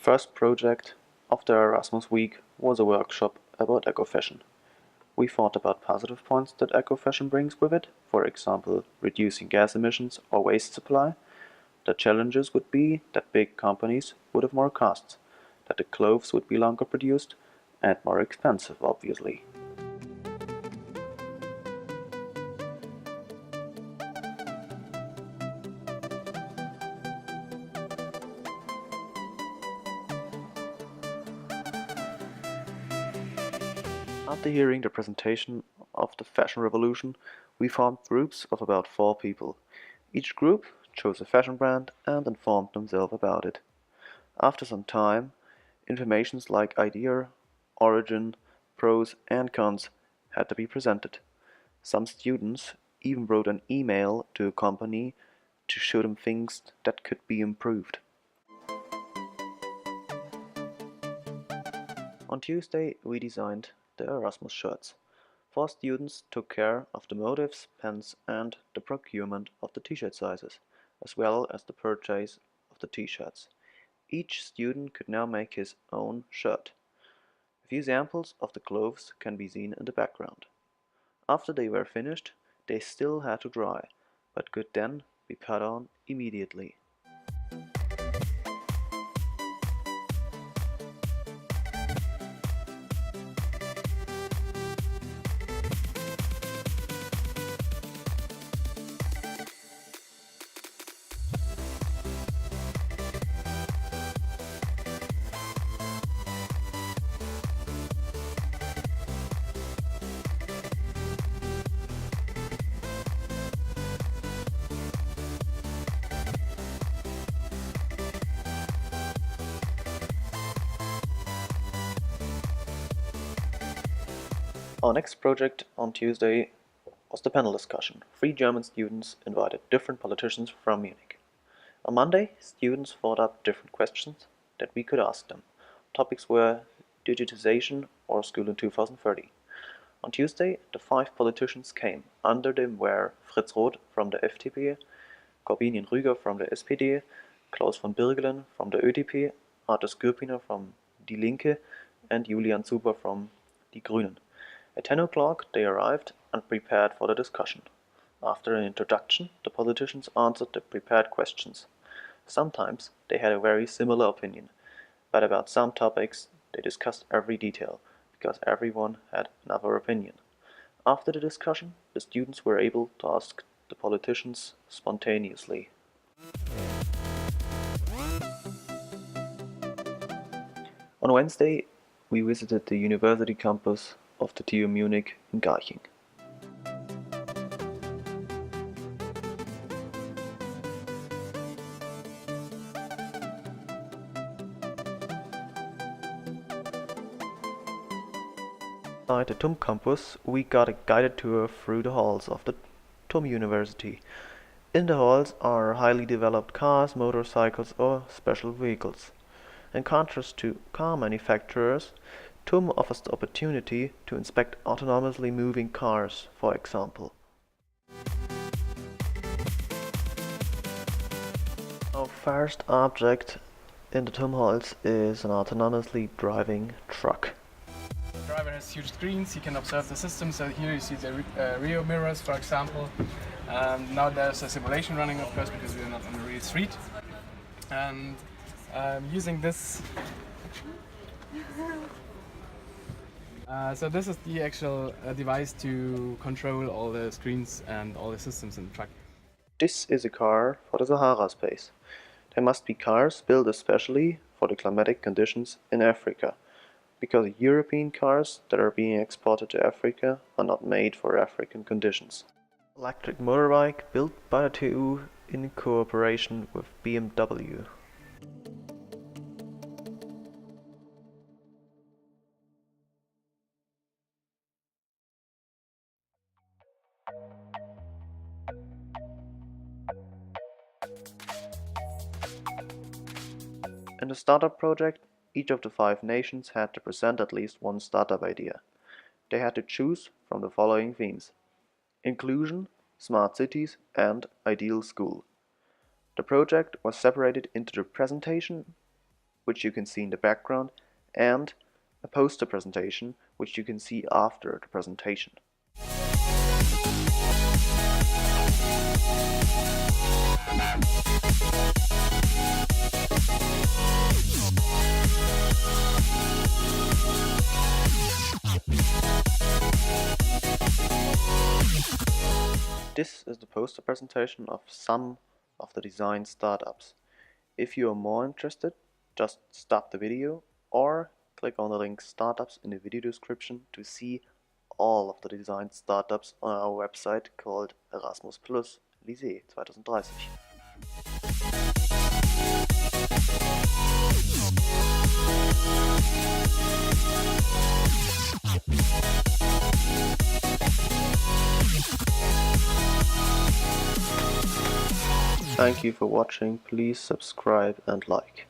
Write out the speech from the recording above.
first project of the Erasmus Week was a workshop about ecofashion. We thought about positive points that ecofashion brings with it, for example, reducing gas emissions or waste supply. The challenges would be that big companies would have more costs, that the clothes would be longer produced, and more expensive, obviously. After hearing the presentation of the fashion revolution, we formed groups of about 4 people. Each group chose a fashion brand and informed themselves about it. After some time, informations like idea, origin, pros and cons had to be presented. Some students even wrote an email to a company to show them things that could be improved. On Tuesday, we designed the Erasmus shirts. 4 students took care of the motifs, pens and the procurement of the t-shirt sizes, as well as the purchase of the t-shirts. Each student could now make his own shirt. A few samples of the clothes can be seen in the background. After they were finished, they still had to dry, but could then be put on immediately. Our next project on Tuesday was the panel discussion. 3 German students invited different politicians from Munich. On Monday, students thought up different questions that we could ask them. Topics were digitization or school in 2030. On Tuesday, the 5 politicians came. Under them were Fritz Roth from the FDP, Corbinian Rüger from the SPD, Klaus von Birgelen from the ÖDP, Arthur Skirpiner from Die Linke, and Julian Zuber from Die Grünen. At 10 o'clock they arrived and prepared for the discussion. After an introduction, the politicians answered the prepared questions. Sometimes they had a very similar opinion, but about some topics they discussed every detail, because everyone had another opinion. After the discussion, the students were able to ask the politicians spontaneously. On Wednesday, we visited the university campus of the TU Munich in Garching. Inside the TUM campus, we got a guided tour through the halls of the TUM University. In the halls are highly developed cars, motorcycles or special vehicles. In contrast to car manufacturers, TUM offers the opportunity to inspect autonomously moving cars, for example. Our first object in the TUM halls is an autonomously driving truck. The driver has huge screens, he can observe the system, so here you see the rear mirrors, for example. Now there's a simulation running, of course, because we are not on the real street. And using this, so this is the actual device to control all the screens and all the systems in the truck. This is a car for the Sahara space. There must be cars built especially for the climatic conditions in Africa, because European cars that are being exported to Africa are not made for African conditions. Electric motorbike built by the TU in cooperation with BMW. In the startup project, each of the 5 nations had to present at least one startup idea. They had to choose from the following themes: inclusion, smart cities and ideal school. The project was separated into the presentation, which you can see in the background, and a poster presentation, which you can see after the presentation. This is the poster presentation of some of the design startups. If you are more interested, just stop the video or click on the link Startups in the video description to see all of the design startups on our website called Erasmus Plus Lycée 2030. Thank you for watching. Please subscribe and like.